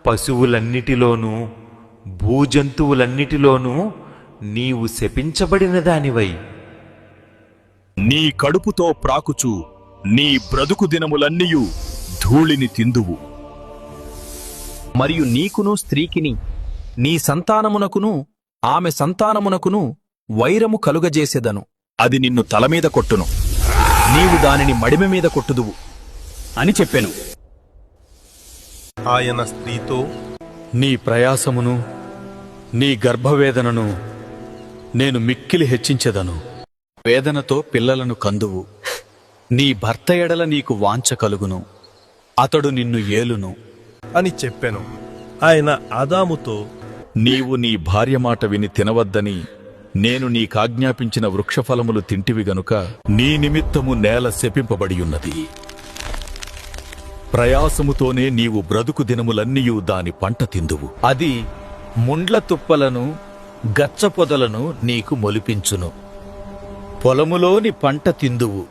పశువులన్నిటిలోనూ భూజంతువులన్నిటిలోనూ నీవు శపించబడిన దానివై నీ కడుపుతో ప్రాకుచు నీ బ్రతుకు దినములన్నీయు ధూళిని తిందువు. మరియు నీకును స్త్రీకిని నీ సంతానమునకును ఆమె సంతానమునకును వైరము కలుగజేసెదను. అది నిన్ను తలమీద కొట్టును, నీవు దానిని మడిమె మీద కొట్టుదువు అని చెప్పెను. ఆయన స్త్రీతో, నీ ప్రయాసమును నీ గర్భవేదనను నేను మిక్కిలి హెచ్చించెదను. వేదనతో పిల్లలను కందువు. నీ భర్త ఎడల నీకు వాంఛ కలుగును, అతడు నిన్ను ఏలును అని చెప్పెను. ఆయన ఆదాముతో, నీవు నీ భార్య మాట విని తినవద్దని నేను నీకాజ్ఞాపించిన వృక్షఫలములు తింటివి గనుక నీ నిమిత్తము నేల శపింపబడియున్నది. ప్రయాసముతోనే నీవు బ్రతుకు దినములన్నీయు దాని పంట తిందువు. అది ముండ్ల తుప్పలను గచ్చపొదలను నీకు మొలిపించును. పొలములోని పంట తిందువు.